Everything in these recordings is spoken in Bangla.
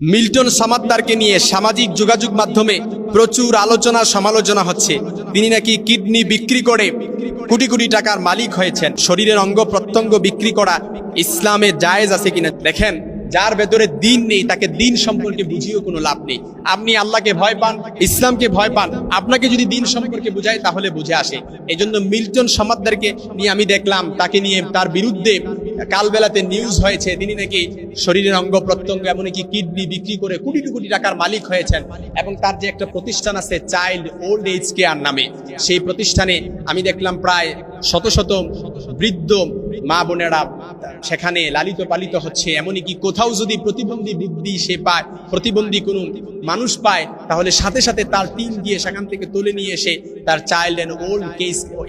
মিল্টন সমাদ্দারকে নিয়ে সামাজিক যোগাযোগ মাধ্যমে প্রচুর আলোচনা সমালোচনা হচ্ছে। তিনি নাকি কিডনি বিক্রি করে কোটি কোটি টাকার মালিক হয়েছেন। শরীরের অঙ্গ প্রত্যঙ্গ বিক্রি করা ইসলামে জায়েজ আছে কিনা দেখেন। যার ভেতরে দিন নেই তাকে দিন সম্পর্কে বুঝিয়েও কোনো লাভ নেই। আপনি আল্লাহকে ভয় পান, ইসলামকে ভয় পান, আপনাকে যদি দিন সম্পর্কে বুঝায় তাহলে বুঝে আসে। এজন্য মিল্টন সমাদ্দারকে নিয়ে আমি দেখলাম, তাকে নিয়ে তার বিরুদ্ধে কালবেলাতে নিউজ হয়েছে। তিনি নাকি শরীরের অঙ্গ প্রত্যঙ্গ এমনকি কিডনি বিক্রি করে কোটি কোটি টাকার মালিক হয়েছেন। এবং তার যে একটা প্রতিষ্ঠান আছে চাইল্ড ওল্ড এজ কেয়ার নামে, সেই প্রতিষ্ঠানে আমি দেখলাম প্রায় শত শত বৃদ্ধ মা বোনেরা সেখানে লালিত পালিত হচ্ছে। এমনকি কোথাও যদি প্রতিবন্ধী বুদ্ধি সে পায়, প্রতিবন্ধী কোনো মানুষ পায়, তাহলে সাথে সাথে তার টিম দিয়ে সেখান থেকে তুলে নিয়ে এসে তার চাইল্ড অ্যান্ড ওল্ড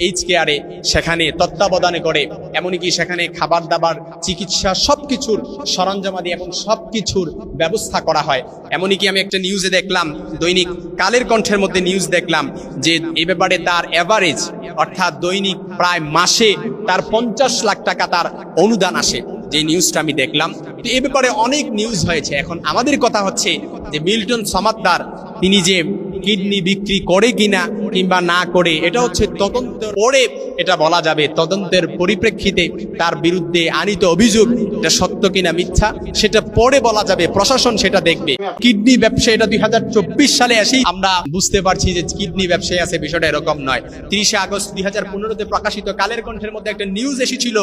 এজ কেয়ারে সেখানে তত্ত্বাবধানে করে। এমনকি সেখানে খাবার দাবার, চিকিৎসা সবকিছুর সরঞ্জামাদি এবং সবকিছুর ব্যবস্থা করা হয়। এমনকি আমি একটা নিউজে দেখলাম, দৈনিক কালের কণ্ঠের মধ্যে নিউজ দেখলাম যে এ ব্যাপারে তার এভারেজ অর্থাৎ দৈনিক প্রায় মাসে তার 50 লাখ টাকা তার অনুদান আসে। যে নিউজটা আমি দেখলাম, তো এ ব্যাপারে অনেক নিউজ হয়েছে। এখন আমাদের কথা হচ্ছে যে মিল্টন সমাদ্দার তিনি যে কিডনি বিক্রি করে কিনা কিংবা না করে, এটা হচ্ছে তদন্ত পরে এটা বলা যাবে। তদন্তের পরিপ্রেক্ষিতে তার বিরুদ্ধে আনিত অভিযোগ এটা সত্য কিনা মিথ্যা সেটা পরে বলা যাবে, প্রশাসন সেটা দেখবে। কিডনি ব্যবসা এটা 2024 সালে এসেই আমরা বুঝতে পারছি যে কিডনি ব্যবসায় আছে, বিষয়টা এরকম নয়। 30 আগস্ট 2015-তে প্রকাশিত কালের কণ্ঠের মধ্যে একটা নিউজ এসেছিল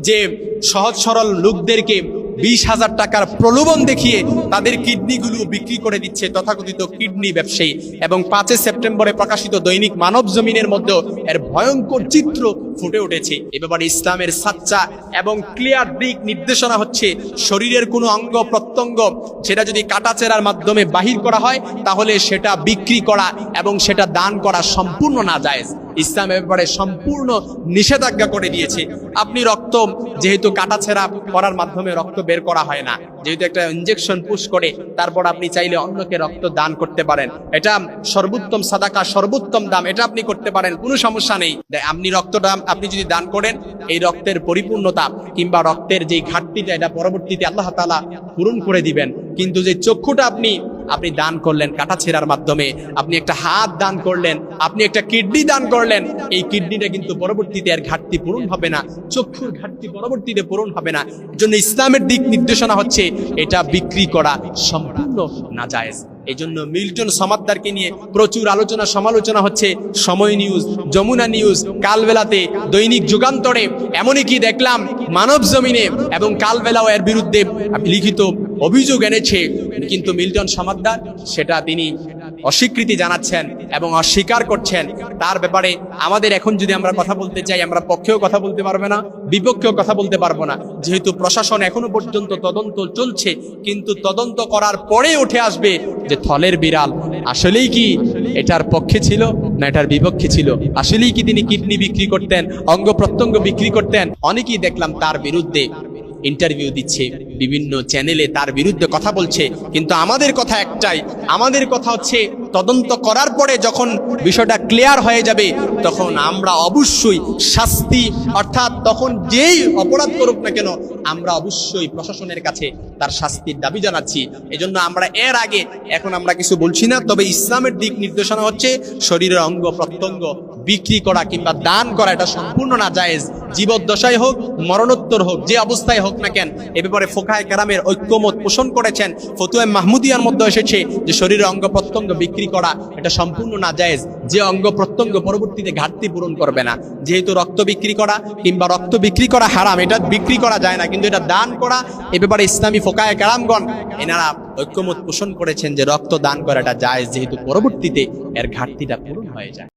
যে সহজ সরল লোকদেরকে 20,000 টাকার প্রলোভন দেখিয়ে তাদের কিডনিগুলো বিক্রি করে দিচ্ছে তথাকথিত কিডনি ব্যবসায়ী। এবং 5 সেপ্টেম্বরে প্রকাশিত দৈনিক মানব জমিনের মধ্যে এর ভয়ঙ্কর চিত্র ফুটে উঠেছে। এ ব্যাপারে ইসলামের সাচ্চা এবং ক্লিয়ার দিক নির্দেশনা হচ্ছে শরীরের কোনো অঙ্গ প্রত্যঙ্গ সেটা যদি কাটাছেঁড়ার মাধ্যমে বাহির করা হয় তাহলে সেটা বিক্রি করা এবং সেটা দান করা সম্পূর্ণ নাজায়েজ। ইসলাম এ ব্যাপারে সম্পূর্ণ নিষেধাজ্ঞা করে দিয়েছে। আপনি রক্ত যেহেতু কাটাছেঁড়া করার মাধ্যমে রক্ত বের করা হয় না, যেহেতু একটা ইনজেকশন পুশ করে, তারপর আপনি চাইলে অন্যকে রক্ত দান করতে পারেন। এটা সর্বোত্তম সাদাকা, সর্বোত্তম দাম, এটা আপনি করতে পারেন, কোনো সমস্যা নেই। আপনি রক্তটা আপনি যদি দান করেন, এই রক্তের পরিপূর্ণতা কিংবা রক্তের যে ঘাটতিটা এটা পরবর্তীতে আল্লাহ তাআলা পূরণ করে দিবেন। কিন্তু যে চক্ষুটা আপনি দান করলেন কাটাছেঁড়ার মাধ্যমে, আপনি একটা হাত দান করলেন, আপনি একটা কিডনি দান করলেন, এই কিডনিটা কিন্তু পরবর্তীতে আর ঘাটতি পূরণ হবে না, চক্ষুর ঘাটতি পরবর্তীতে পূরণ হবে না। এজন্য ইসলামের দিক নির্দেশনা হচ্ছে এটা বিক্রি করা সম্পূর্ণ নাজায়েজ। এই জন্য মিল্টন সমাদ্দারকে নিয়ে প্রচুর আলোচনা সমালোচনা হচ্ছে। সময় নিউজ, যমুনা নিউজ, কালবেলাতে, দৈনিক যুগান্তরে, এমনকি দেখলাম মানব জমিনে এবং কালবেলাও এর বিরুদ্ধে লিখিত অভিযোগ এনেছে। কিন্তু মিল্টন সমাদ্দার সেটা তিনি অস্বীকৃতি জানাচ্ছেন এবং অস্বীকার করছেন। তার ব্যাপারে আমাদের এখন যদি আমরা কথা বলতে চাই, আমরা পক্ষেও কথা বলতে পারবো না, বিপক্ষেও কথা বলতে পারবো না। যেহেতু প্রশাসন এখনো পর্যন্ত তদন্ত চলছে, কিন্তু তদন্ত করার পরে উঠে আসবে যে থলের বিড়াল আসলেই কি এটার পক্ষে ছিল না এটার বিপক্ষে ছিল। আসলেই কি তিনি কিডনি বিক্রি করতেন, অঙ্গ প্রত্যঙ্গ বিক্রি করতেন। অনেকেই দেখলাম তার বিরুদ্ধে ইন্টারভিউ দিচ্ছে, বিভিন্ন চ্যানেলে তার বিরুদ্ধে কথা বলছে। কিন্তু আমাদের কথা একটাই, আমাদের কথা হচ্ছে তদন্ত করার পরে যখন বিষয়টা ক্লিয়ার হয়ে যাবে তখন আমরা অবশ্যই শাস্তি, অর্থাৎ তখন যেই অপরাধ করুক না কেন আমরা অবশ্যই প্রশাসনের কাছে তার শাস্তির দাবি জানাচ্ছি। এজন্য আমরা এর আগে এখন আমরা কিছু বলছি না। তবে ইসলামের দিক নির্দেশনা হচ্ছে শরীরের অঙ্গ প্রত্যঙ্গ বিক্রি করা কিংবা দান করা এটা সম্পূর্ণ নাজায়েজ। জীবদ্দশায় হোক, মরণোত্তর হোক, যে অবস্থায় হোক না কেন, এ ব্যাপারে ফোকায়ে কেরামের ঐক্যমত পোষণ করেছেন। ফতুয়া মাহমুদিয়ার মধ্যে এসেছে যে শরীরের অঙ্গ প্রত্যঙ্গ বিক্রি করা এটা সম্পূর্ণ নাজায়েজ, যে অঙ্গ প্রত্যঙ্গ পরবর্তীতে ঘাটতি পূরণ করবে না। যেহেতু রক্ত বিক্রি করা কিংবা রক্ত বিক্রি করা হারাম, এটা বিক্রি করা যায় না, কিন্তু এটা দান করা, এ ব্যাপারে ইসলামী ফোকায়ে কেরামগণ এনারা ঐক্যমত পোষণ করেছেন যে রক্ত দান করাটা জায়েজ, যেহেতু পরবর্তীতে এর ঘাটতিটা পূরণ হয়ে যায়।